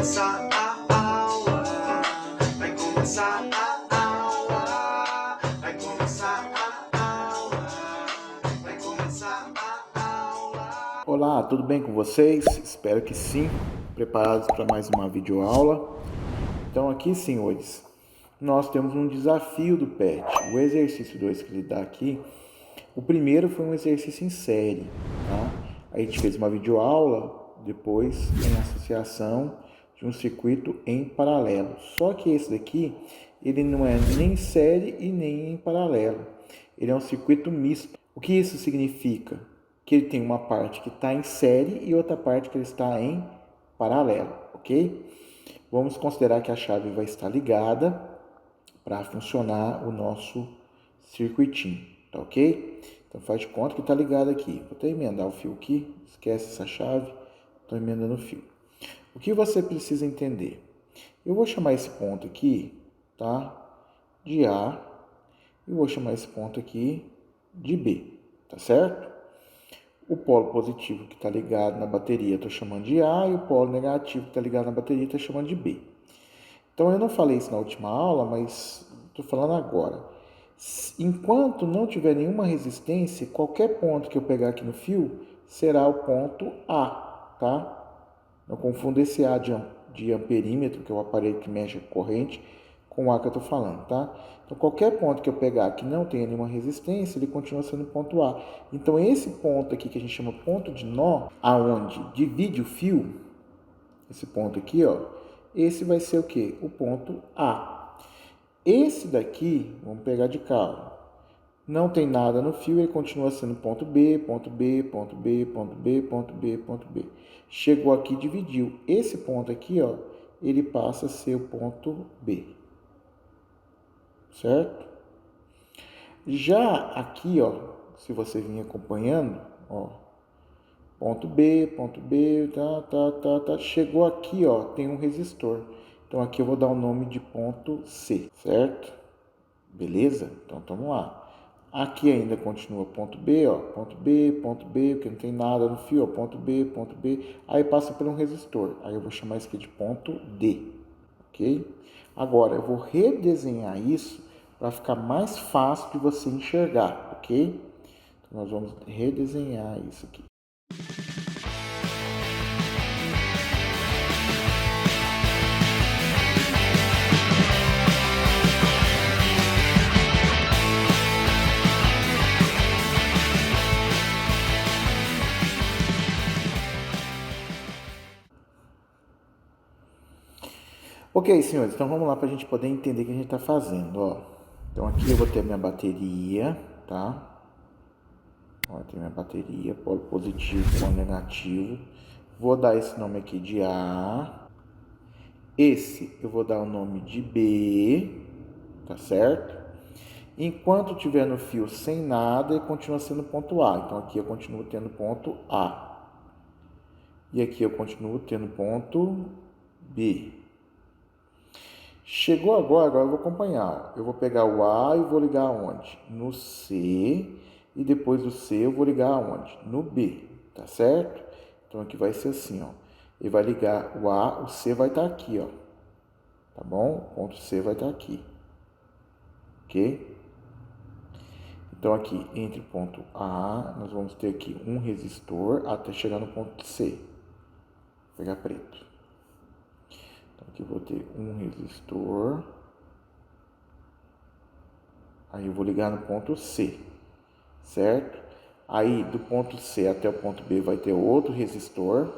começar a aula, vai começar a aula, vai começar a aula, vai começar a aula. Olá, tudo bem com vocês? Espero que sim. Preparados para mais uma videoaula? Então aqui, senhores, nós temos um desafio do PET. O exercício 2 que ele dá aqui, o primeiro foi um exercício em série, tá? A gente fez uma videoaula depois em associação de um circuito em paralelo. Só que esse daqui, ele não é nem série e nem em paralelo. Ele é um circuito misto. O que isso significa? Que ele tem uma parte que está em série e outra parte que ele está em paralelo, ok? Vamos considerar que a chave vai estar ligada para funcionar o nosso circuitinho, tá ok? Então faz de conta que está ligado aqui. Vou até emendar o fio aqui, esquece essa chave, estou emendando o fio. O que você precisa entender? Eu vou chamar esse ponto aqui, tá? De A, e vou chamar esse ponto aqui de B, tá certo? O polo positivo que está ligado na bateria estou chamando de A e o polo negativo que está ligado na bateria estou chamando de B. Então eu não falei isso na última aula, mas estou falando agora. Enquanto não tiver nenhuma resistência, qualquer ponto que eu pegar aqui no fio será o ponto A, tá? Não confunda esse A de amperímetro, que é o aparelho que mexe a corrente, com o A que eu estou falando, tá? Então, qualquer ponto que eu pegar que não tenha nenhuma resistência, ele continua sendo ponto A. Então, esse ponto aqui, que a gente chama ponto de nó, aonde divide o fio, esse ponto aqui, ó, esse vai ser o quê? O ponto A. Esse daqui, vamos pegar de cá, ó, não tem nada no fio, ele continua sendo ponto B, ponto B, ponto B, ponto B, ponto B, ponto B. Chegou aqui, dividiu. Esse ponto aqui, ó, ele passa a ser o ponto B. Certo? Já aqui, ó, se você vir acompanhando, ó, ponto B, chegou aqui, ó, tem um resistor. Então aqui eu vou dar o nome de ponto C, certo? Beleza? Então vamos lá. Aqui ainda continua ponto B, ó, ponto B, porque não tem nada no fio, ó, ponto B, aí passa por um resistor. Aí eu vou chamar isso aqui de ponto D, ok? Agora eu vou redesenhar isso para ficar mais fácil de você enxergar, ok? Então nós vamos redesenhar isso aqui. Ok, senhores, então vamos lá para a gente poder entender o que a gente está fazendo, ó. Então aqui eu vou ter a minha bateria, tá? Ó, tem minha bateria, polo positivo, polo negativo. Vou dar esse nome aqui de A. Esse eu vou dar o nome de B, tá certo? Enquanto tiver no fio sem nada, ele continua sendo ponto A. Então aqui eu continuo tendo ponto A. E aqui eu continuo tendo ponto B. Chegou agora eu vou acompanhar. Eu vou pegar o A e vou ligar aonde? No C. E depois do C eu vou ligar aonde? No B, tá certo? Então aqui vai ser assim, ó. Ele vai ligar o A, o C vai estar aqui, ó. Tá bom? O ponto C vai estar aqui. Ok? Então aqui, entre o ponto A, nós vamos ter aqui um resistor até chegar no ponto C. Vou pegar preto. Então aqui eu vou ter um resistor. Aí eu vou ligar no ponto C, certo? Aí do ponto C até o ponto B vai ter outro resistor.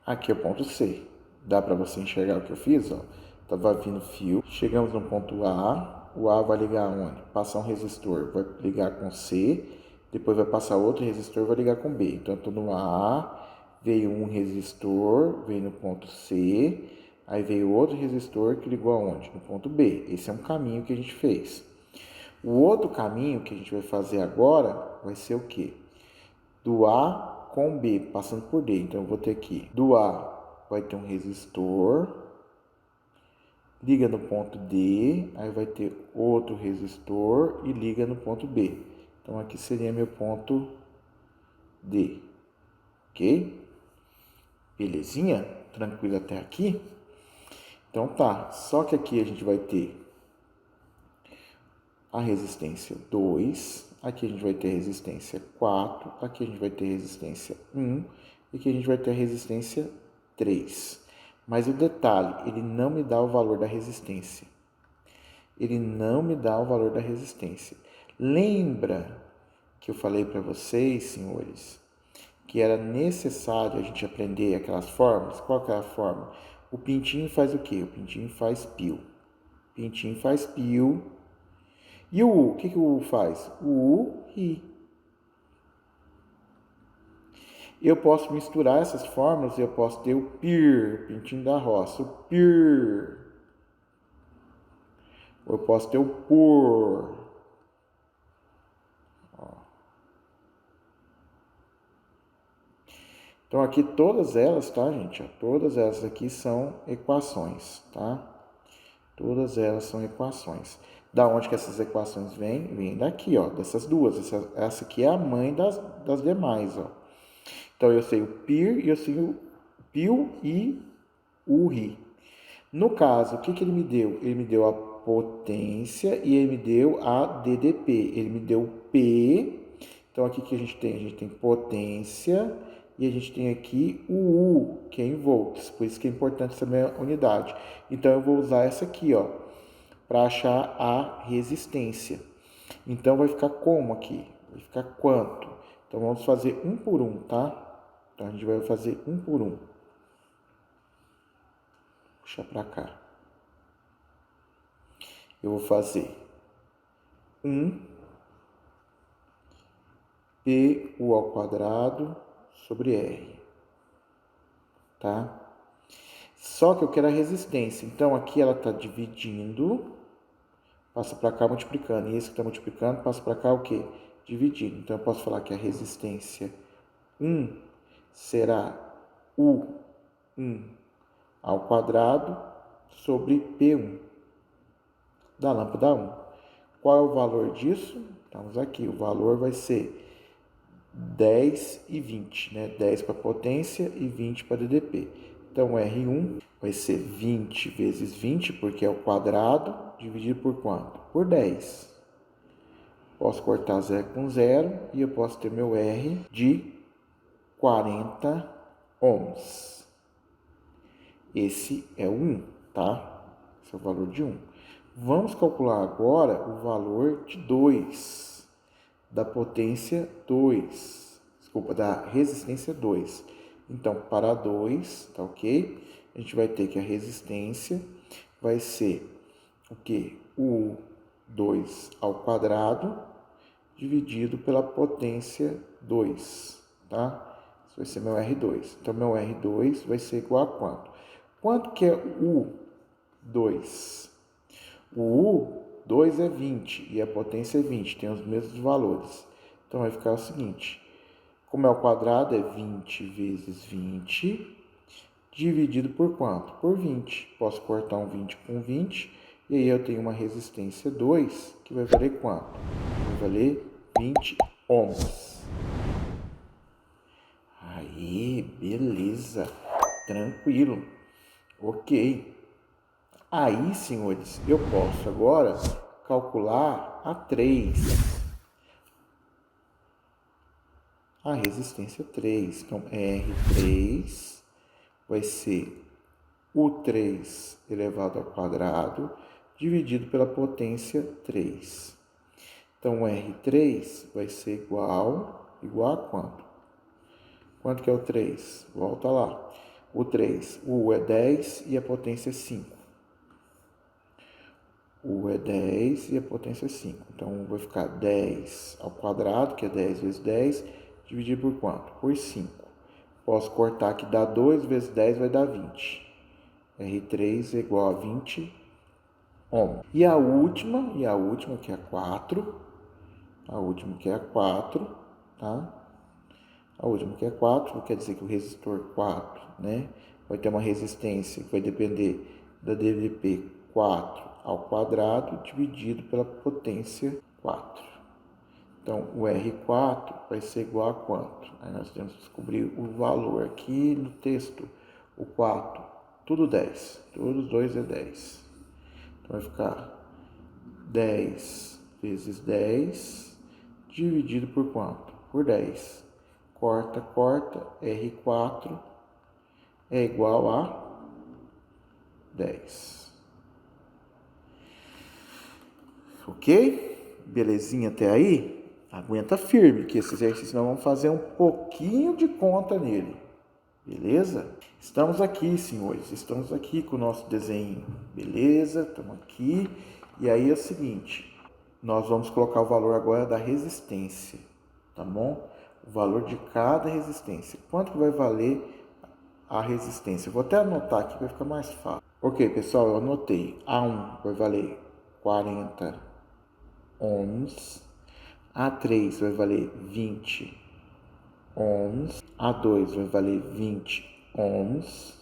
Aqui é o ponto C. Dá para você enxergar o que eu fiz, ó? Tava vindo fio. Chegamos no ponto A. O A vai ligar onde? Passar um resistor, vai ligar com C. Depois vai passar outro resistor, vai ligar com B. Então eu tô no A, veio um resistor, veio no ponto C. Aí veio outro resistor que ligou aonde? No ponto B. Esse é um caminho que a gente fez. O outro caminho que a gente vai fazer agora vai ser o quê? Do A com B, passando por D. Então, eu vou ter aqui, do A vai ter um resistor, liga no ponto D, aí vai ter outro resistor e liga no ponto B. Então, aqui seria meu ponto D, ok? Belezinha? Tranquilo até aqui? Então tá, só que aqui a gente vai ter a resistência 2, aqui a gente vai ter a resistência 4, aqui a gente vai ter a resistência 1 e aqui a gente vai ter a resistência 3. Mas o detalhe, ele não me dá o valor da resistência. Ele não me dá o valor da resistência. Lembra que eu falei para vocês, senhores, que era necessário a gente aprender aquelas fórmulas? Qual que é a fórmula? O pintinho faz o quê? O pintinho faz pio. Pintinho faz pio. E o U? O que o U faz? O U ri. Eu posso misturar essas fórmulas e eu posso ter o PIR, pintinho da roça, o PIR. Ou eu posso ter o POR. Então aqui todas elas, tá, gente? Todas elas aqui são equações, tá? Todas elas são equações. Da onde que essas equações vêm? Vêm daqui, ó, dessas duas. Essa aqui é a mãe das demais, ó. Então eu sei o PIR e eu sei o PIO e o RI. No caso, o que ele me deu? Ele me deu a potência e ele me deu a DDP. Ele me deu P. Então aqui que a gente tem? A gente tem potência e a gente tem aqui o U, que é em volts. Por isso que é importante saber a unidade. Então eu vou usar essa aqui, ó, para achar a resistência. Então vai ficar como aqui? Vai ficar quanto? Então vamos fazer um por um, tá? Então a gente vai fazer um por um. Puxa para cá. Eu vou fazer 1 Pu ao quadrado sobre R, tá? Só que eu quero a resistência, então aqui ela está dividindo, passa para cá multiplicando, e esse que está multiplicando passa para cá o quê? Dividindo. Então eu posso falar que a resistência 1 será U1 ao quadrado sobre P1 da lâmpada 1. Qual é o valor disso? Estamos aqui, o valor vai ser 10 e 20, né? 10 para potência e 20 para DDP. Então, R1 vai ser 20 vezes 20, porque é o quadrado, dividido por quanto? Por 10. Posso cortar 0 com 0 e eu posso ter meu R de 40 ohms. Esse é o 1, tá? Esse é o valor de 1. Vamos calcular agora o valor de 2, da potência 2, desculpa, da resistência 2. Então, para 2, tá ok? A gente vai ter que a resistência vai ser o quê? O 2 ao quadrado dividido pela potência 2, tá? Isso vai ser meu R2. Então, meu R2 vai ser igual a quanto? Quanto que é o U2? O U2 é 20 e a potência é 20, tem os mesmos valores. Então, vai ficar o seguinte, como é o quadrado, é 20 vezes 20, dividido por quanto? Por 20. Posso cortar um 20 com 20, e aí eu tenho uma resistência 2, que vai valer quanto? Vai valer 20 ohms. Aí, beleza, tranquilo, ok. Aí, senhores, eu posso agora calcular a 3, a resistência 3. Então, R3 vai ser U3 elevado ao quadrado dividido pela potência 3. Então, R3 vai ser igual a quanto? Quanto que é o 3? Volta lá. O 3, o U é 10 e a potência é 5. U é 10 e a potência é 5. Então, vai ficar 10 ao quadrado, que é 10 vezes 10, dividido por quanto? Por 5. Posso cortar que dá 2 vezes 10 vai dar 20. R3 é igual a 20 ohm. E a última que é a 4. A última que é a 4, tá? A última que é 4, quer dizer que o resistor 4, né? Vai ter uma resistência que vai depender da DDP 4 ao quadrado dividido pela potência 4. Então, o R4 vai ser igual a quanto? Aí nós temos que descobrir o valor aqui no texto. O 4 tudo 10. Todos os dois é 10. Então vai ficar 10 vezes 10 dividido por quanto? Por 10. Corta, corta, R4 é igual a 10. Ok? Belezinha até aí? Aguenta firme, que esse exercício nós vamos fazer um pouquinho de conta nele. Beleza? Estamos aqui, senhores. Estamos aqui com o nosso desenho. Beleza? Estamos aqui. E aí é o seguinte. Nós vamos colocar o valor agora da resistência. Tá bom? O valor de cada resistência. Quanto que vai valer a resistência? Eu vou até anotar aqui para ficar mais fácil. Ok, pessoal, eu anotei. A1 vai valer 40 ohms. A3 vai valer 20 ohms. A2 vai valer 20 ohms.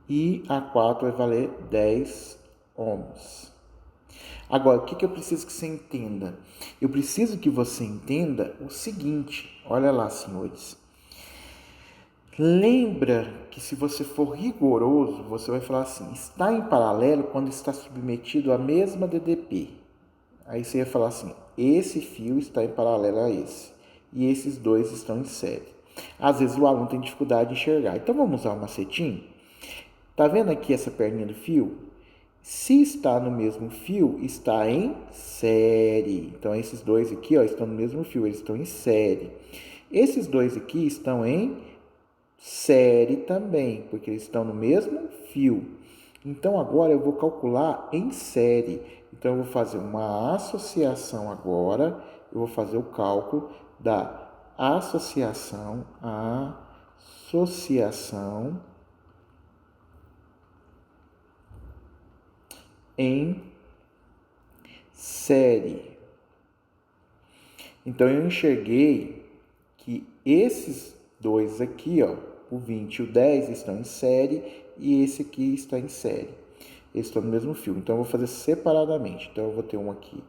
E A4 vai valer 10 ohms. Agora, o que eu preciso que você entenda? Eu preciso que você entenda o seguinte. Olha lá, senhores. Lembra que se você for rigoroso, você vai falar assim, está em paralelo quando está submetido à mesma DDP. Aí você ia falar assim, esse fio está em paralelo a esse. E esses dois estão em série. Às vezes o aluno tem dificuldade de enxergar. Então vamos usar um macetinho. Tá vendo aqui essa perninha do fio? Se está no mesmo fio, está em série. Então esses dois aqui, ó, estão no mesmo fio, eles estão em série. Esses dois aqui estão em série também, porque eles estão no mesmo fio. Então agora eu vou calcular em série. Então eu vou fazer uma associação agora, eu vou fazer o cálculo da associação em série. Então eu enxerguei que esses dois aqui, ó, o 20 e o 10 estão em série e esse aqui está em série. Eles estão no mesmo fio. Então eu vou fazer separadamente. Então eu vou ter um aqui,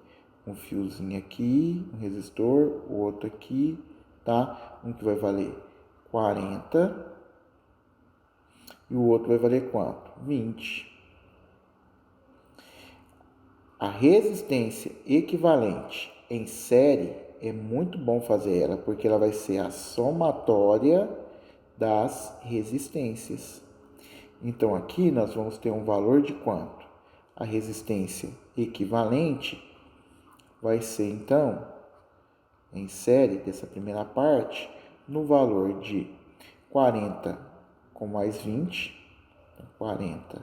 um fiozinho aqui, um resistor, o outro aqui, tá? Um que vai valer 40 e o outro vai valer quanto? 20. A resistência equivalente em série é muito bom fazer ela, porque ela vai ser a somatória das resistências. Então aqui nós vamos ter um valor de quanto? A resistência equivalente vai ser então, em série dessa primeira parte, no valor de 40 com mais 20, 40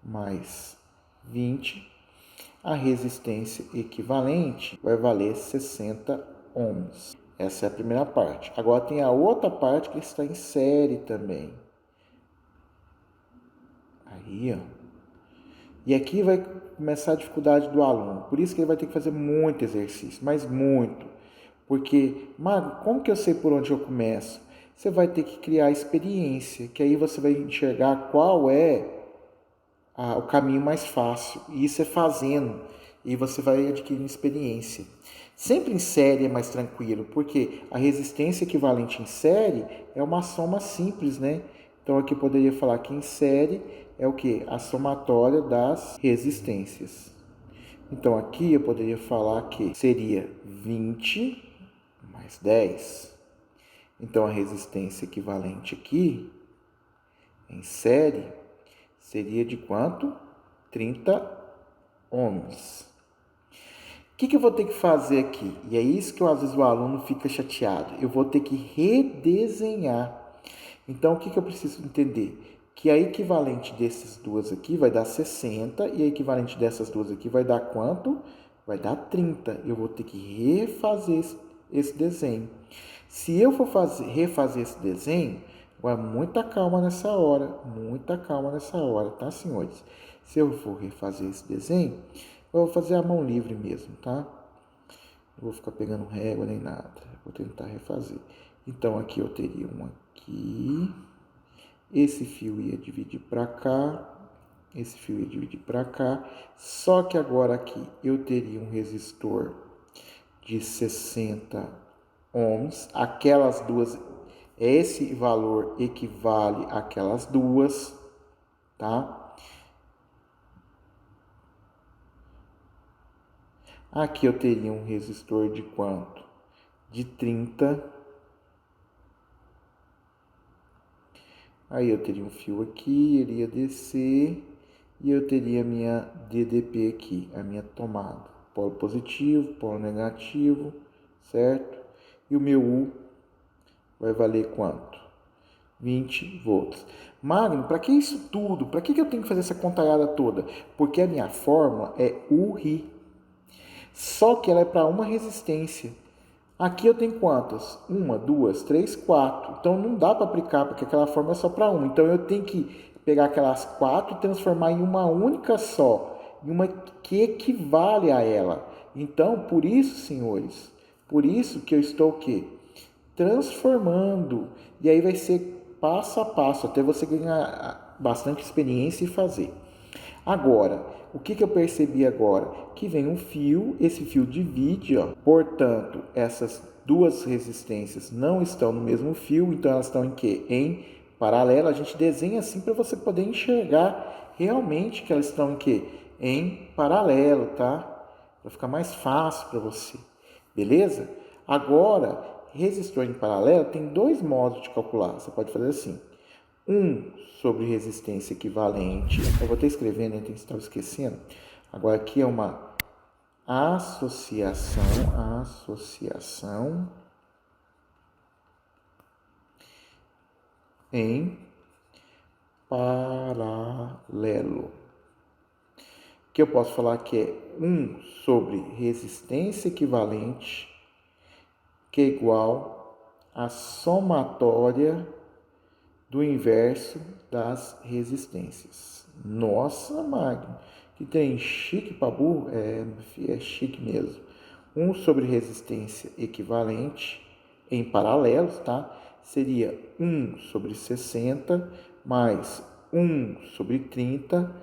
mais 20, a resistência equivalente vai valer 60 ohms. Essa é a primeira parte. Agora tem a outra parte que está em série também. Aí, ó. E aqui vai começar a dificuldade do aluno. Por isso que ele vai ter que fazer muito exercício, mas muito. Porque, Mago, como que eu sei por onde eu começo? Você vai ter que criar experiência, que aí você vai enxergar qual é o caminho mais fácil. E isso é fazendo. E você vai adquirindo experiência. Sempre em série é mais tranquilo, porque a resistência equivalente em série é uma soma simples, né? Então aqui eu poderia falar que em série é o que? A somatória das resistências. Então aqui eu poderia falar que seria 20 mais 10. Então a resistência equivalente aqui, em série, seria de quanto? 30 ohms. O que eu vou ter que fazer aqui? E é isso que às vezes o aluno fica chateado. Eu vou ter que redesenhar. Então, o que eu preciso entender? Que a equivalente dessas duas aqui vai dar 60 e a equivalente dessas duas aqui vai dar quanto? Vai dar 30. Eu vou ter que refazer esse desenho. Se eu for refazer esse desenho, vai muita calma nessa hora, tá, senhores? Se eu for refazer esse desenho, eu vou fazer a mão livre mesmo, tá? Não vou ficar pegando régua nem nada. Vou tentar refazer. Então, aqui eu teria um aqui. Esse fio ia dividir para cá. Esse fio ia dividir para cá. Só que agora aqui eu teria um resistor de 60 ohms. Aquelas duas, esse valor equivale àquelas duas. tá? Aqui eu teria um resistor de quanto? De 30. Aí eu teria um fio aqui, iria descer e eu teria a minha DDP aqui, a minha tomada. Polo positivo, polo negativo, certo? E o meu U vai valer quanto? 20 volts. Magno, para que isso tudo? Para que eu tenho que fazer essa contalhada toda? Porque a minha fórmula é URI. Só que ela é para uma resistência. Aqui eu tenho quantas? 1, 2, 3, 4. Então não dá para aplicar, porque aquela fórmula é só para uma. Então eu tenho que pegar aquelas 4 e transformar em uma única só, em uma que equivale a ela. Então, por isso, senhores, por isso que eu estou o quê? Transformando. E aí vai ser passo a passo, até você ganhar bastante experiência e fazer. Agora, o que eu percebi agora? Que vem um fio, esse fio divide, ó. Portanto, essas duas resistências não estão no mesmo fio, então elas estão em quê? Em paralelo. A gente desenha assim para você poder enxergar realmente que elas estão em quê? Em paralelo, tá? Para ficar mais fácil para você. Beleza? Agora, resistor em paralelo tem dois modos de calcular. Você pode fazer assim. 1 sobre resistência equivalente. Eu vou estar escrevendo, então estava esquecendo. Agora aqui é uma associação em paralelo. Que eu posso falar que é 1 sobre resistência equivalente, que é igual à somatória do inverso das resistências. Nossa, Magno, que tem chique para burro? É chique mesmo. 1 sobre resistência equivalente em paralelos, tá? Seria 1 sobre 60 mais 1 sobre 30.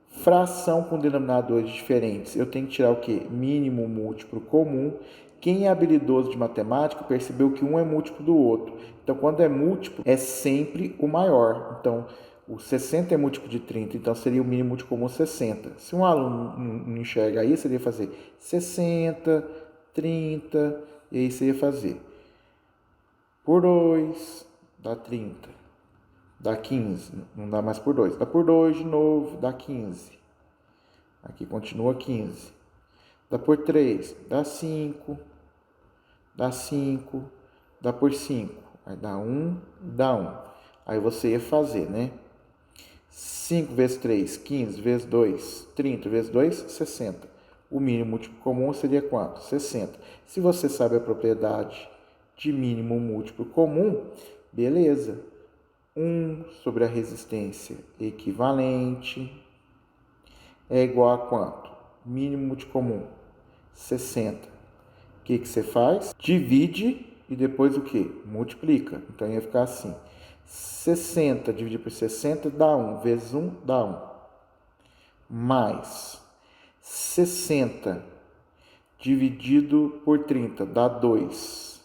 Fração com denominadores diferentes. Eu tenho que tirar o quê? Mínimo múltiplo comum. Quem é habilidoso de matemática percebeu que um é múltiplo do outro. Então, quando é múltiplo, é sempre o maior. Então, o 60 é múltiplo de 30, então seria o mínimo múltiplo comum 60. Se um aluno não enxerga isso, seria fazer 60, 30, e aí você ia fazer por 2, dá 30. Dá 15, não dá mais por 2. Dá por 2 de novo, dá 15. Aqui continua 15. Dá por 3, dá 5. Dá 5, dá por 5. Aí dá 1, dá 1. Aí você ia fazer, né? 5 vezes 3, 15 vezes 2, 30 vezes 2, 60. O mínimo múltiplo comum seria quanto? 60. Se você sabe a propriedade de mínimo múltiplo comum, beleza. 1 sobre a resistência equivalente é igual a quanto? Mínimo múltiplo comum, 60. O que você faz? Divide e depois o que? Multiplica. Então ia ficar assim. 60 dividido por 60 dá 1. Vezes 1 dá 1. Mais 60 dividido por 30 dá 2.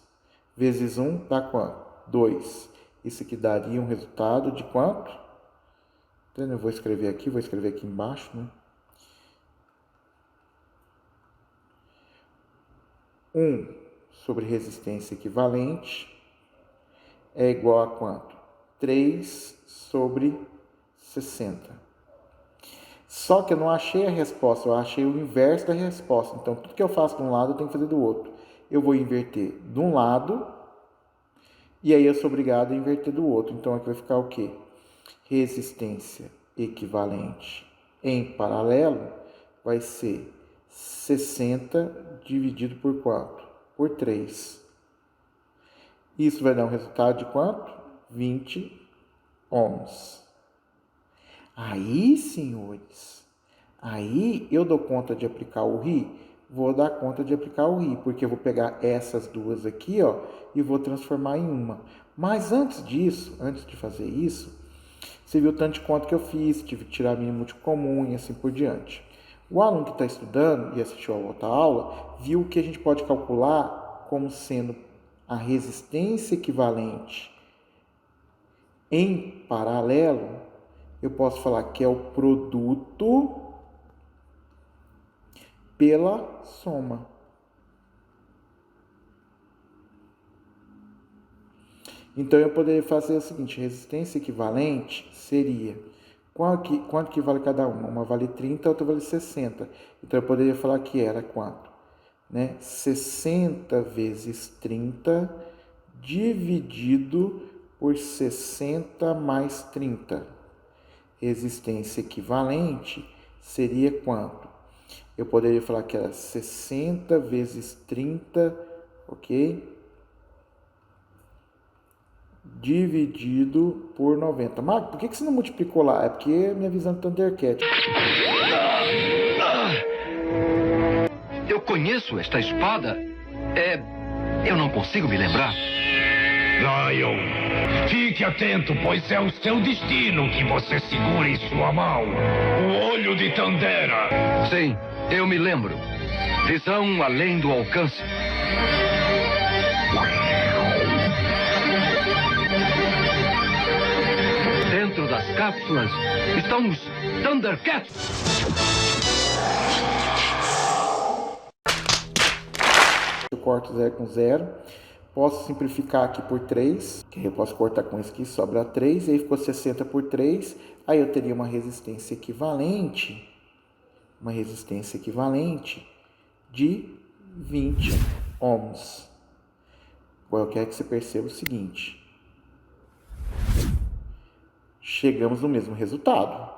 Vezes 1 dá quanto? 2. Isso aqui daria um resultado de quanto? Então, eu vou escrever aqui embaixo, né? 1 sobre resistência equivalente é igual a quanto? 3 sobre 60. Só que eu não achei a resposta, eu achei o inverso da resposta. Então, tudo que eu faço de um lado, eu tenho que fazer do outro. Eu vou inverter de um lado e aí eu sou obrigado a inverter do outro. Então, aqui vai ficar o quê? Resistência equivalente em paralelo vai ser 60 dividido por quanto? Por 3. Isso vai dar um resultado de quanto? 20 ohms. Aí, senhores, aí eu dou conta de aplicar o RI? Vou dar conta de aplicar o RI, porque eu vou pegar essas duas aqui, ó, e vou transformar em uma. Mas antes disso, antes de fazer isso, você viu o tanto de conta que eu fiz, tive que tirar mínimo múltiplo comum e assim por diante. O aluno que está estudando e assistiu a outra aula, viu que a gente pode calcular como sendo a resistência equivalente em paralelo eu posso falar que é o produto pela soma. Então, eu poderia fazer o seguinte, resistência equivalente seria, quanto que vale cada uma? Uma vale 30, a outra vale 60. Então, eu poderia falar que era quanto? Né? 60 vezes 30 dividido por 60 mais 30. Resistência equivalente seria quanto? Eu poderia falar que era 60 vezes 30, ok? Dividido por 90. Marco, por que você não multiplicou lá? É porque minha visão de Thundercat. Eu conheço esta espada. Eu não consigo me lembrar. Lion, fique atento, pois é o seu destino que você segura em sua mão. O olho de Tandera. Sim, eu me lembro. Visão além do alcance. Dentro das cápsulas estão os Thundercats. Eu corto 0 com 0. Posso simplificar aqui por 3, que eu posso cortar com isso aqui, sobra 3, aí ficou 60 por 3, aí eu teria uma resistência equivalente de 20 ohms. Agora eu quero que você perceba o seguinte, chegamos no mesmo resultado.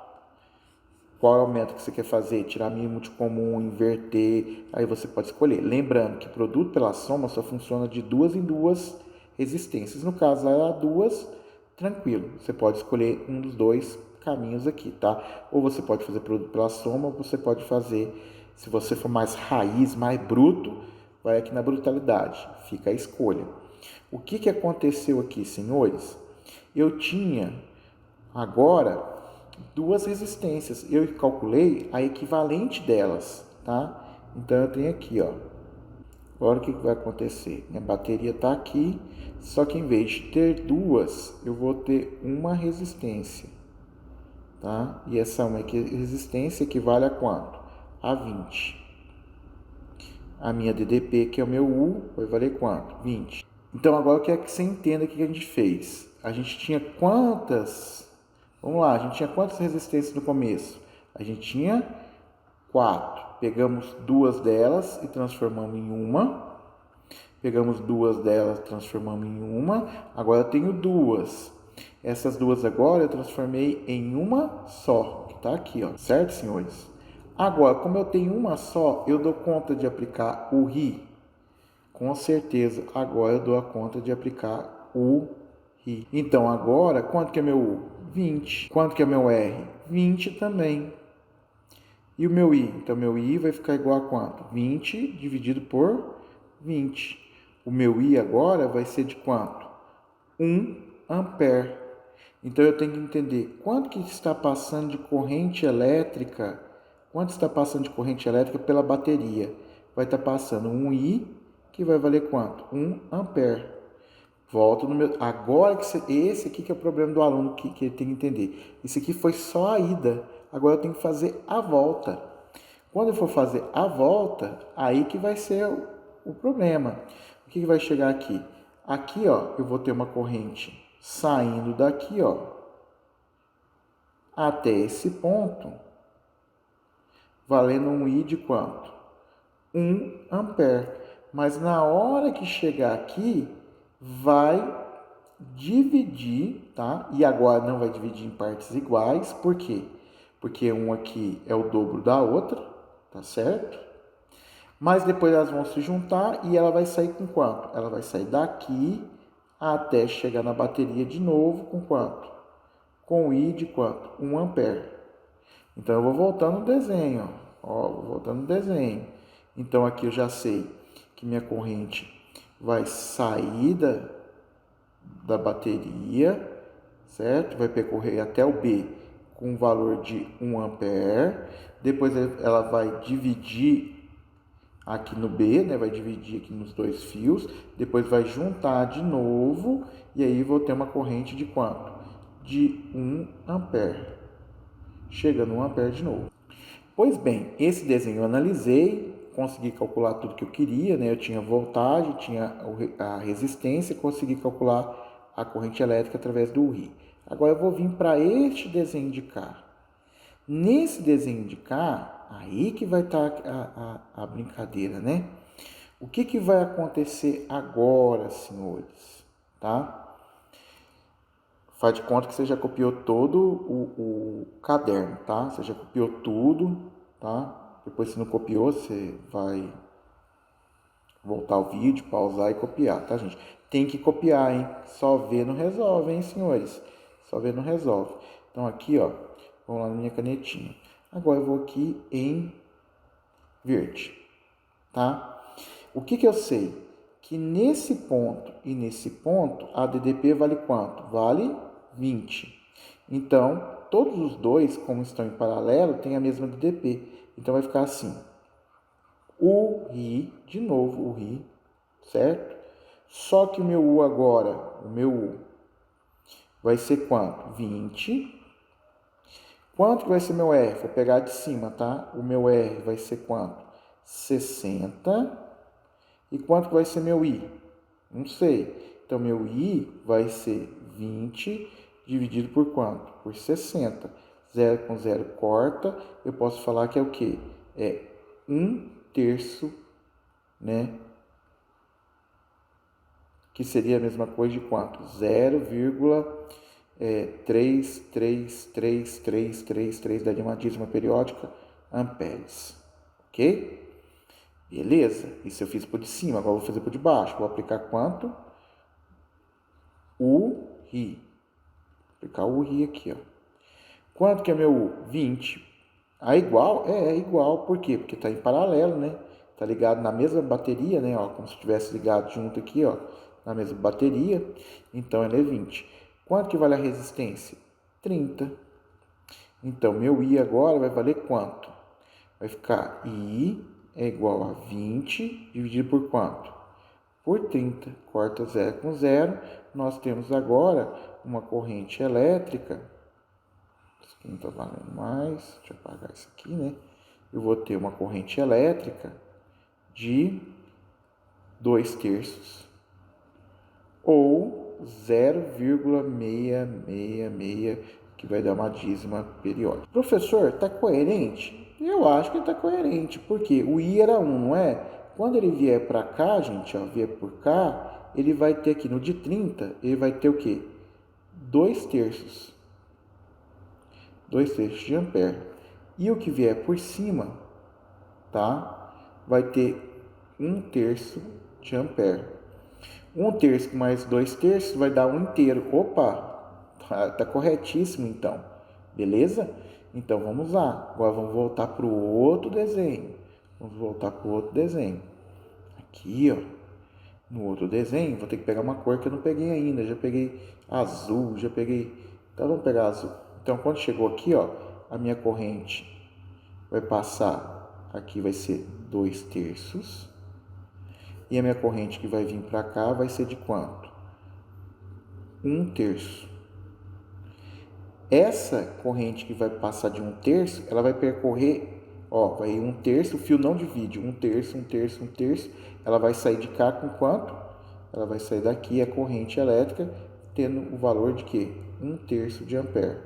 Qual é o método que você quer fazer? Tirar mínimo de comum, inverter, aí você pode escolher. Lembrando que produto pela soma só funciona de 2 em 2 resistências. No caso, lá 2, tranquilo. Você pode escolher um dos dois caminhos aqui, tá? Ou você pode fazer produto pela soma, ou você pode fazer, se você for mais raiz, mais bruto, vai aqui na brutalidade. Fica a escolha. O que aconteceu aqui, senhores? Eu tinha agora duas resistências. Eu calculei a equivalente delas, tá? Então, eu tenho aqui, ó. Agora, o que vai acontecer? Minha bateria está aqui, só que em vez de ter duas, eu vou ter uma resistência, tá? E essa uma resistência equivale a quanto? A 20. A minha DDP, que é o meu U, vai valer quanto? 20. Então, agora eu quero que você entenda o que a gente fez. A gente tinha quantas... Vamos lá, a gente tinha quantas resistências no começo? A gente tinha 4. Pegamos duas delas e transformamos em uma. Pegamos duas delas e transformamos em uma. Agora eu tenho duas. Essas duas agora eu transformei em uma só, que está aqui, ó. Certo, senhores? Agora, como eu tenho uma só, eu dou conta de aplicar o RI. Com certeza, agora eu dou a conta de aplicar o RI. Então, agora, quanto que é meu U? 20. Quanto que é meu R? 20 também. E o meu I? Então, meu I vai ficar igual a quanto? 20 dividido por 20. O meu I agora vai ser de quanto? 1 ampere. Então, eu tenho que entender quanto que está passando de corrente elétrica. Quanto está passando de corrente elétrica pela bateria? Vai estar passando um I, que vai valer quanto? 1 ampere. Volto no meu... Agora, esse aqui que é o problema do aluno que ele tem que entender. Isso aqui foi só a ida. Agora eu tenho que fazer a volta. Quando eu for fazer a volta, aí que vai ser o problema. O que vai chegar aqui? Aqui, ó, eu vou ter uma corrente saindo daqui, ó, até esse ponto, valendo um I de quanto? 1 ampere. Mas na hora que chegar aqui, vai dividir, tá? E agora não vai dividir em partes iguais, por quê? Porque um aqui é o dobro da outra, tá certo? Mas depois elas vão se juntar e ela vai sair com quanto? Ela vai sair daqui até chegar na bateria de novo com quanto? Com I de quanto? 1 ampere. Então eu vou voltando no desenho, ó, vou voltando no desenho. Então aqui eu já sei que minha corrente vai sair da bateria, certo? Vai percorrer até o B com um valor de 1 ampere. Depois ela vai dividir aqui no B, né? Vai dividir aqui nos dois fios. Depois vai juntar de novo. E aí vou ter uma corrente de quanto? De 1 ampere. chega no ampere de novo. Pois bem, esse desenho eu analisei, consegui calcular tudo que eu queria, né? Eu tinha voltagem, tinha a resistência, consegui calcular a corrente elétrica através do RI. Agora eu vou vir para este desenho de cá. Nesse desenho de cá, aí que vai estar a brincadeira, né? O que vai acontecer agora, senhores? Tá? Faz de conta que você já copiou todo o caderno, tá? Você já copiou tudo, tá? Depois, se não copiou, você vai voltar o vídeo, pausar e copiar, tá, gente? Tem que copiar, hein? Só ver não resolve, hein, senhores? Só ver não resolve. Então, aqui, ó, vamos lá na minha canetinha. Agora eu vou aqui em verde, tá? O que eu sei? Que nesse ponto e nesse ponto, a DDP vale quanto? Vale 20. Então, todos os dois, como estão em paralelo, têm a mesma DDP. Então, vai ficar assim. O RI, de novo o RI, certo? Só que o meu U agora, o meu U, vai ser quanto? 20. Quanto que vai ser meu R? Vou pegar de cima, tá? O meu R vai ser quanto? 60. E quanto que vai ser meu I? Não sei. Então, meu I vai ser 20 dividido por quanto? Por 60. 0 com 0 corta. Eu posso falar que é o quê? É 1/3, né? Que seria a mesma coisa de quanto? 0,33333 da uma dízima periódica amperes. Ok? Beleza? Isso eu fiz por de cima, agora eu vou fazer por de baixo. Vou aplicar quanto? O RI. Vou aplicar o RI aqui, ó. Quanto que é meu U? 20. Ah, igual? É igual. Por quê? Porque está em paralelo, né? Está ligado na mesma bateria, né? Ó, como se estivesse ligado junto aqui, ó. Na mesma bateria. Então, ele é 20. Quanto que vale a resistência? 30. Então, meu I agora vai valer quanto? Vai ficar I é igual a 20 dividido por quanto? Por 30. Corta 0 com 0. Nós temos agora uma corrente elétrica. Isso aqui não está valendo mais. Deixa eu apagar isso aqui, né? Eu vou ter uma corrente elétrica de 2/3 ou 0,666, que vai dar uma dízima periódica. Professor, está coerente? Eu acho que está coerente, porque o I era 1, não é? Quando ele vier para cá, gente, ó, vier por cá, ele vai ter aqui no de 30, ele vai ter o quê? 2/3. 2/3 de ampere. E o que vier por cima, tá? Vai ter 1/3 de ampere. 1/3 mais 2/3 vai dar 1/2. Opa, tá corretíssimo então. Beleza? Então vamos lá. Agora vamos voltar para o outro desenho. Vamos voltar para o outro desenho. Aqui, ó. No outro desenho, vou ter que pegar uma cor que eu não peguei ainda. Já peguei azul, já peguei. Então vamos pegar azul. Então quando chegou aqui, ó, a minha corrente vai passar. Aqui vai ser 2/3. E a minha corrente que vai vir para cá vai ser de quanto? 1/3. Essa corrente que vai passar de 1/3, ela vai percorrer, ó, vai 1/3, o fio não divide, 1/3, 1/3, 1/3, ela vai sair de cá com quanto? Ela vai sair daqui a corrente elétrica tendo o valor de quê? 1/3 de ampere.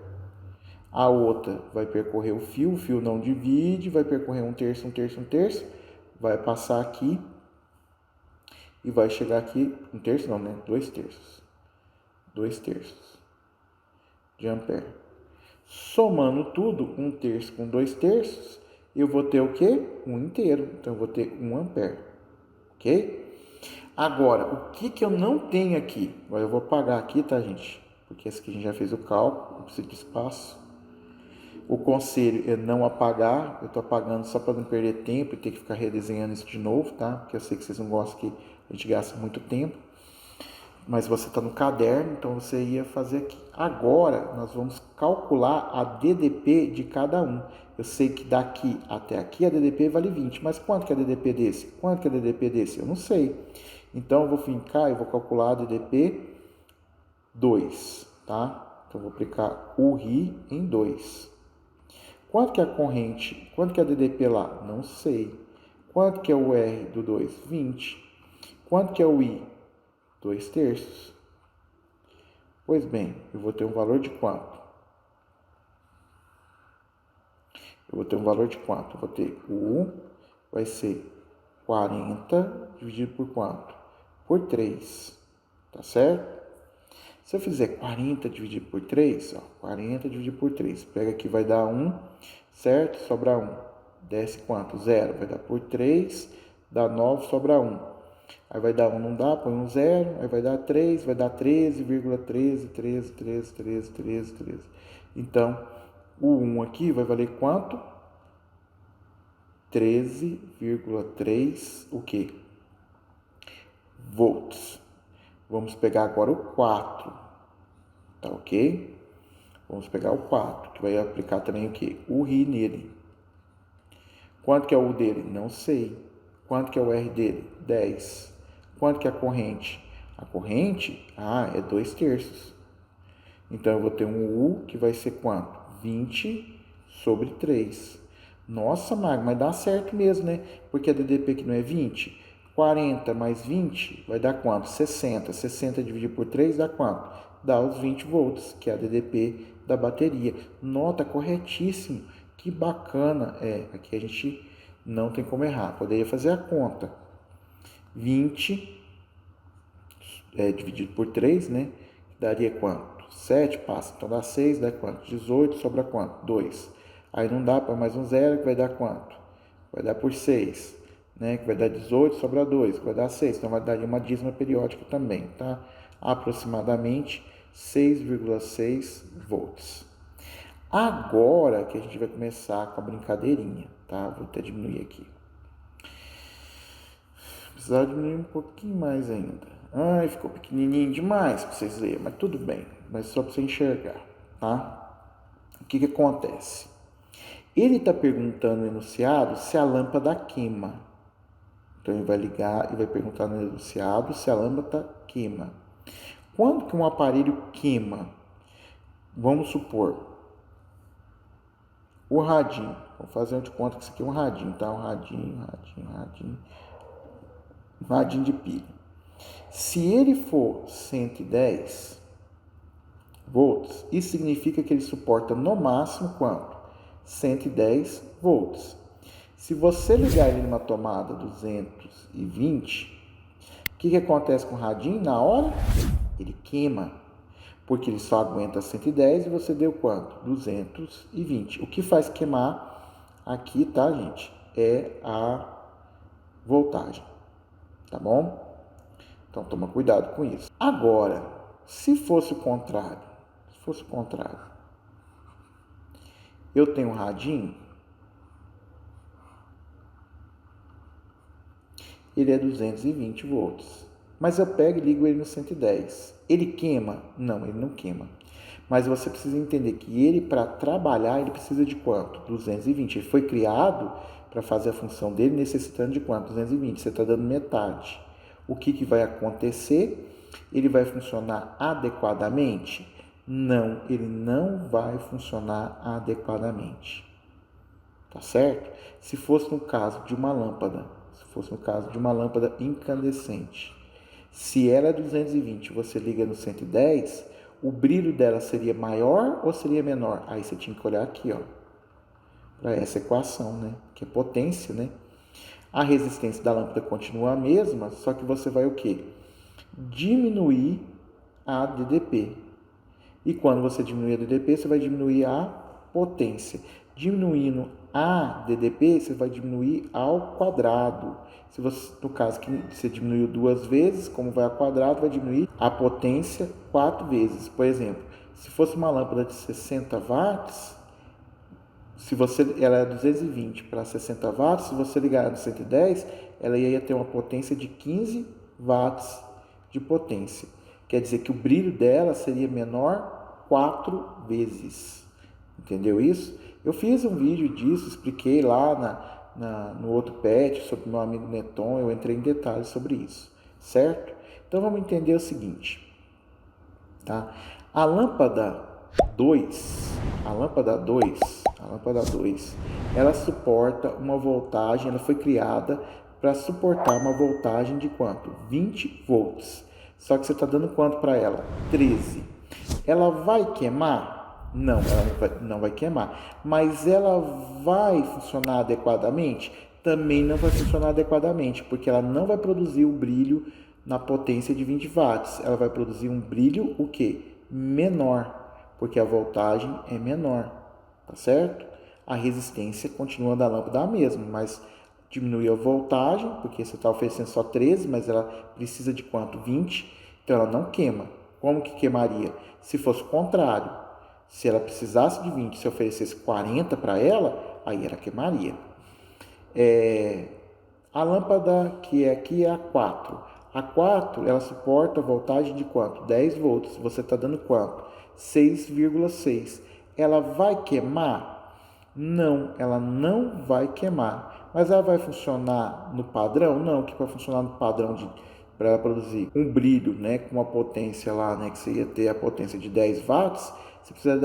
A outra vai percorrer o fio não divide, vai percorrer 1/3, 1/3, 1/3, vai passar aqui e vai chegar aqui, 1/3 não, né? 2/3. 2/3 de ampere. Somando tudo, 1/3 com 2/3, eu vou ter o quê? 1/2. Então, eu vou ter 1 ampere. Ok? Agora, o que eu não tenho aqui? Agora, eu vou apagar aqui, tá, gente? Porque esse aqui a gente já fez o cálculo, não precisa de espaço. O conselho é não apagar. Eu estou apagando só para não perder tempo e ter que ficar redesenhando isso de novo, tá? Porque eu sei que vocês não gostam que a gente gaste muito tempo. Mas você está no caderno, então você ia fazer aqui. Agora, nós vamos calcular a DDP de cada um. Eu sei que daqui até aqui a DDP vale 20, mas quanto que é a DDP desse? Quanto que é a DDP desse? Eu não sei. Então, eu vou fincar e vou calcular a DDP 2, tá? Então, eu vou aplicar o RI em 2. Quanto que é a corrente? Quanto que é a DDP lá? Não sei. Quanto que é o R do 2? 20. Quanto que é o I? 2/3. Pois bem, eu vou ter um valor de quanto? Eu vou ter um valor de quanto? Eu vou ter o U, vai ser 40 dividido por quanto? Por 3. Tá certo? Se eu fizer 40 dividido por 3, ó, 40 dividido por 3, pega aqui, vai dar 1, certo? Sobra 1. Desce quanto? 0. Vai dar por 3, dá 9, sobra 1. Aí vai dar 1, não dá, põe um 0, aí vai dar 3, vai dar 13,13. Então, o 1 aqui vai valer quanto? 13,3 o quê? Volts. Vamos pegar agora o 4, tá ok? Vamos pegar o 4, que vai aplicar também o quê? O RI nele. Quanto que é o U dele? Não sei. Quanto que é o R dele? 10. Quanto que é a corrente? A corrente, é 2/3. Então, eu vou ter um U que vai ser quanto? 20/3. Nossa, Magno, mas dá certo mesmo, né? Porque a DDP aqui não é 20? 40 mais 20 vai dar quanto? 60. 60 dividido por 3 dá quanto? Dá os 20 volts, que é a DDP da bateria. Nota, corretíssimo. Que bacana. Aqui a gente não tem como errar. Poderia fazer a conta. 20 dividido por 3, né? Daria quanto? 7 passa. Então dá 6, dá quanto? 18, sobra quanto? 2. Aí não dá para mais um 0, que vai dar quanto? Vai dar por 6. Né, que vai dar 18, sobra 2, que vai dar 6. Então, vai dar uma dízima periódica também, tá? Aproximadamente 6,6 volts. Agora que a gente vai começar com a brincadeirinha, tá? Vou até diminuir aqui. Precisava diminuir um pouquinho mais ainda. Ficou pequenininho demais para vocês verem, mas tudo bem. Mas só para você enxergar, tá? O que acontece? Ele está perguntando no enunciado se a lâmpada queima. Então, ele vai ligar e vai perguntar no enunciado se a lâmpada queima. Quando que um aparelho queima? Vamos supor, o radinho. Vamos fazer de conta que isso aqui é um radinho, tá? Um radinho de pilha. Se ele for 110 volts, isso significa que ele suporta no máximo quanto? 110 volts. Se você ligar ele numa tomada 220, o que acontece com o radinho? Na hora, ele queima, porque ele só aguenta 110 e você deu quanto? 220. O que faz queimar aqui, tá, gente? É a voltagem, tá bom? Então, toma cuidado com isso. Agora, se fosse o contrário, eu tenho um radinho, ele é 220 volts. Mas eu pego e ligo ele no 110. Ele queima? Não, ele não queima. Mas você precisa entender que ele, para trabalhar, ele precisa de quanto? 220. Ele foi criado para fazer a função dele necessitando de quanto? 220. Você está dando metade. O que vai acontecer? Ele vai funcionar adequadamente? Não, ele não vai funcionar adequadamente. Tá certo? Se fosse no caso de uma lâmpada, incandescente, se ela é 220 você liga no 110, o brilho dela seria maior ou seria menor? Aí você tinha que olhar aqui, ó, para essa equação, né? Que é potência, né? A resistência da lâmpada continua a mesma, só que você vai o quê? Diminuir a DDP. E quando você diminuir a DDP, você vai diminuir a potência. Diminuindo a DDP, você vai diminuir ao quadrado. Se você, no caso que você diminuiu 2 vezes, como vai ao quadrado, vai diminuir a potência 4 vezes. Por exemplo, se fosse uma lâmpada de 60 watts, ela é 220 para 60 watts, se você ligar no 110, ela ia ter uma potência de 15 watts de potência. Quer dizer que o brilho dela seria menor 4 vezes. Entendeu isso? Eu fiz um vídeo disso, expliquei lá no outro patch sobre meu amigo Neton, eu entrei em detalhes sobre isso, certo? Então vamos entender o seguinte, tá? A lâmpada 2 a lâmpada 2, ela suporta uma voltagem, ela foi criada para suportar uma voltagem de quanto? 20 volts. Só que você está dando quanto para ela? 13. Ela vai queimar? Não, ela não vai queimar. Mas ela vai funcionar adequadamente? Também não vai funcionar adequadamente, porque ela não vai produzir o brilho na potência de 20 watts. Ela vai produzir um brilho, o quê? Menor, porque a voltagem é menor, tá certo? A resistência continua da lâmpada a mesma, mas diminui a voltagem, porque você está oferecendo só 13, mas ela precisa de quanto? 20, então ela não queima. Como que queimaria? Se fosse o contrário, se ela precisasse de 20, se oferecesse 40 para ela, aí ela queimaria. A lâmpada que é aqui é a 4. A 4, ela suporta a voltagem de quanto? 10 volts. Você está dando quanto? 6,6. Ela vai queimar? Não, ela não vai queimar. Mas ela vai funcionar no padrão? Não, que vai funcionar no padrão para ela produzir um brilho, né, com uma potência lá, né, que você ia ter a potência de 10 watts, você precisa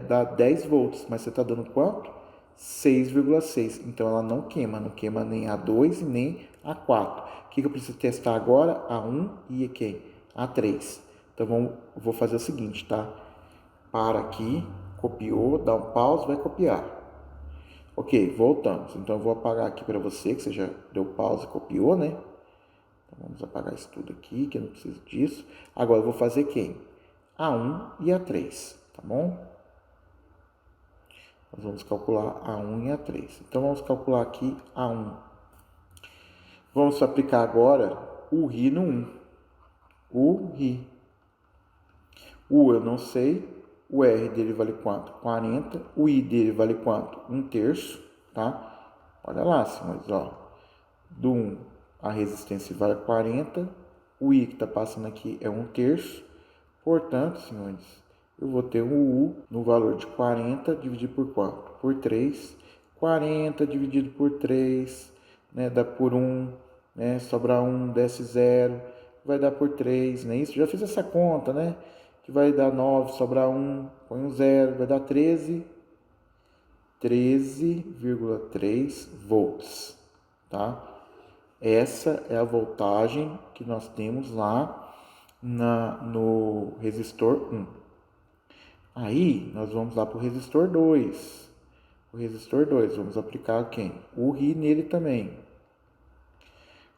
dar 10 volts, mas você está dando quanto? 6,6. Então ela não queima nem a 2 e nem a 4. O que eu preciso testar agora? A 1 e a quem? A 3. Então vou fazer o seguinte, tá? Para aqui, copiou, dá um pause, vai copiar. Ok, voltamos. Então eu vou apagar aqui para você, que você já deu pause e copiou, né? Então vamos apagar isso tudo aqui, que eu não preciso disso. Agora eu vou fazer quem? A 1 e a 3, tá bom? Nós vamos calcular a 1 e a 3. Então, vamos calcular aqui a 1. Vamos aplicar agora o Ri no 1. O Ri. O eu não sei. O R dele vale quanto? 40. O I dele vale quanto? 1/3. Tá? Olha lá, senhores. Ó. Do 1, a resistência vale 40. O I que está passando aqui é 1/3. Portanto, senhores, eu vou ter um U no valor de 40 dividido por quanto? Por 3. 40 dividido por 3, né? Dá por 1, né? Sobra 1, desce 0, vai dar por 3, não é isso? Já fiz essa conta, né? Que vai dar 9, sobra 1, põe um 0, vai dar 13,3 volts, tá? Essa é a voltagem que nós temos lá no resistor 1. Aí, nós vamos lá para o resistor 2. O resistor 2, vamos aplicar quem? O Ri nele também.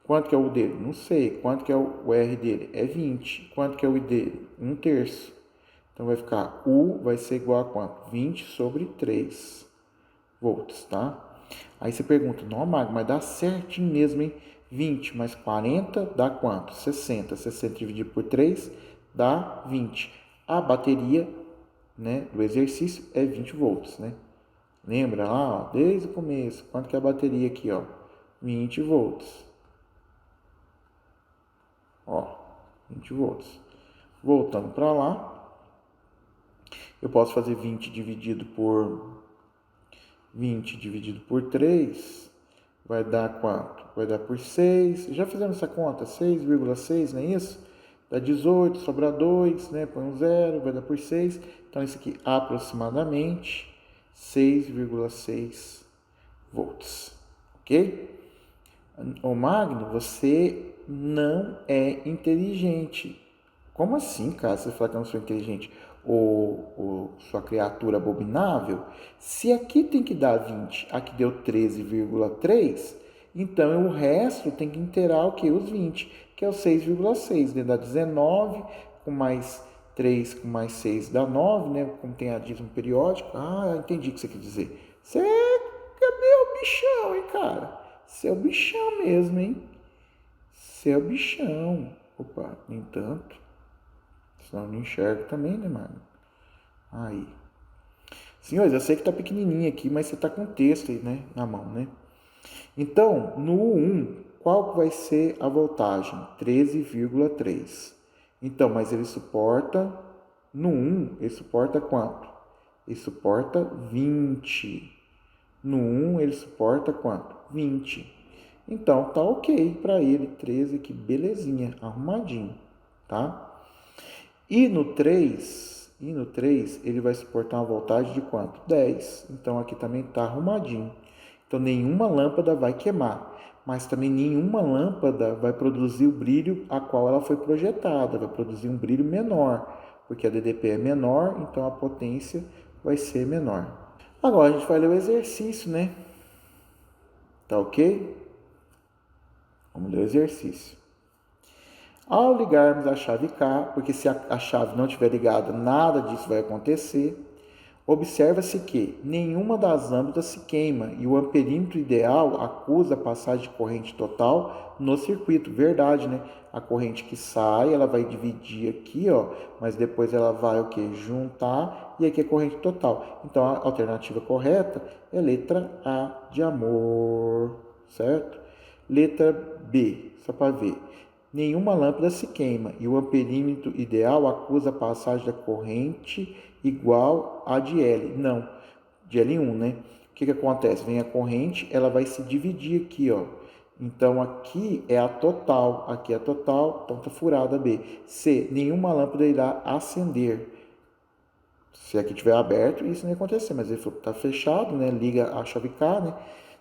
Quanto que é o U dele? Não sei. Quanto que é o R dele? É 20. Quanto que é o I dele? 1/3. Então, vai ficar U vai ser igual a quanto? 20 sobre 3 volts, tá? Aí você pergunta, não, Magno, mas dá certinho mesmo, hein? 20 mais 40 dá quanto? 60. 60 dividido por 3 dá 20. A bateria, né, do exercício é 20 volts, né? Lembra lá, ó, desde o começo, quanto que é a bateria aqui, ó? 20 volts. Ó, 20 volts. Voltando para lá, eu posso fazer 20 dividido por 3, vai dar quanto? Vai dar por 6. Já fizemos essa conta, 6,6, não é isso? Dá 18, sobra 2, né? Põe um 0, vai dar por 6. Então, isso aqui aproximadamente 6,6 volts. Ok? Ô Magno, você não é inteligente. Como assim, cara? Você fala que eu não sou inteligente? Ou sua criatura abominável? Se aqui tem que dar 20, aqui deu 13,3, então o resto tem que inteirar o que? Os 20, que é o 6,6, né? Dá 19, com mais 3, com mais 6 dá 9, né? Como tem a dízimo periódico. Ah, entendi o que você quer dizer. Você é meu bichão, hein, cara? Você é o bichão mesmo, hein? Você é o bichão. Opa, nem tanto. Senão eu não enxergo também, né, mano? Aí. Senhores, eu sei que tá pequenininho aqui, mas você tá com o texto aí, né? Na mão, né? Então, no U1, qual vai ser a voltagem? 13,3. Então, mas ele suporta, no 1, ele suporta quanto? Ele suporta 20. No 1, ele suporta quanto? 20. Então, tá ok para ele, 13 aqui, belezinha, arrumadinho, tá? E no 3, e no 3 ele vai suportar uma voltagem de quanto? 10. Então aqui também está arrumadinho. Então nenhuma lâmpada vai queimar, mas também nenhuma lâmpada vai produzir o brilho a qual ela foi projetada, vai produzir um brilho menor, porque a DDP é menor, então a potência vai ser menor. Agora a gente vai ler o exercício, né? Tá ok? Vamos ler o exercício. Ao ligarmos a chave K, porque se a chave não estiver ligada, nada disso vai acontecer, observa-se que nenhuma das lâmpadas se queima e o amperímetro ideal acusa a passagem de corrente total no circuito. Verdade, né? A corrente que sai, ela vai dividir aqui, ó, mas depois ela vai o que? Juntar, e aqui é corrente total. Então a alternativa correta é letra A de amor, certo? Letra B, só para ver. Nenhuma lâmpada se queima e o amperímetro ideal acusa a passagem da corrente igual a de L. Não, de L1, né? O que acontece? Vem a corrente, ela vai se dividir aqui, ó. Então, aqui é a total, aqui é a total, então tá furada B. C, nenhuma lâmpada irá acender. Se aqui estiver aberto, isso não ia acontecer, mas ele falou que tá fechado, né? Liga a chave K, né?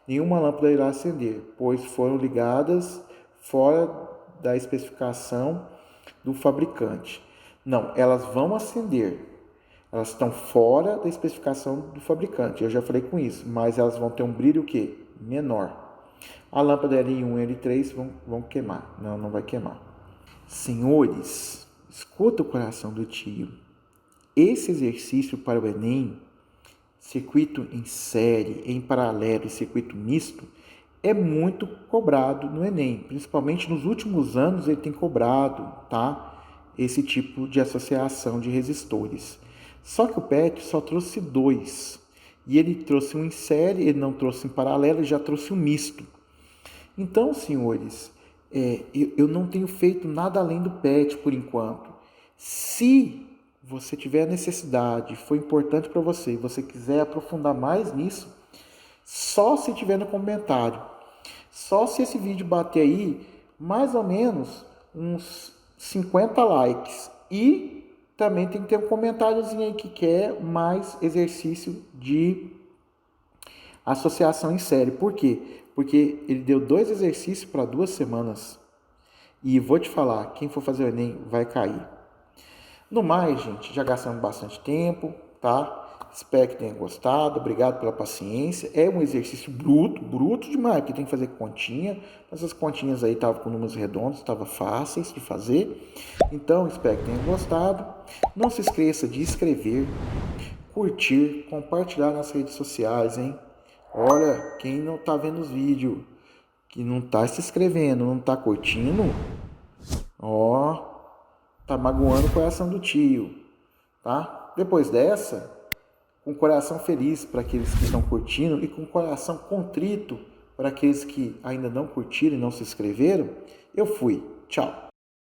Nenhuma lâmpada irá acender, pois foram ligadas fora da especificação do fabricante. Não, elas vão acender. Elas estão fora da especificação do fabricante. Eu já falei com isso, mas elas vão ter um brilho o quê? Menor. A lâmpada L1 e L3 vão queimar. Não, não vai queimar. Senhores, escuta o coração do tio. Esse exercício para o Enem, circuito em série, em paralelo e circuito misto, é muito cobrado no Enem, principalmente nos últimos anos ele tem cobrado, tá? Esse tipo de associação de resistores. Só que o PET só trouxe 2, e ele trouxe um em série, ele não trouxe em paralelo, ele já trouxe um misto. Então, senhores, eu não tenho feito nada além do PET por enquanto. Se você tiver necessidade, foi importante para você, e você quiser aprofundar mais nisso, só se tiver no comentário. Só se esse vídeo bater aí mais ou menos uns 50 likes. E também tem que ter um comentáriozinho aí que quer mais exercício de associação em série. Por quê? Porque ele deu 2 exercícios para 2 semanas. E vou te falar, quem for fazer o Enem vai cair. No mais, gente, já gastamos bastante tempo, tá? Espero que tenha gostado, obrigado pela paciência. É um exercício bruto demais, porque tem que fazer continha. Essas continhas aí estavam com números redondos, estavam fáceis de fazer. Então, espero que tenha gostado. Não se esqueça de inscrever, curtir, compartilhar nas redes sociais, hein? Olha, quem não tá vendo os vídeos, que não tá se inscrevendo, não tá curtindo, ó, tá magoando o coração do tio, tá? Depois dessa, com o coração feliz para aqueles que estão curtindo e com o coração contrito para aqueles que ainda não curtiram e não se inscreveram, eu fui. Tchau.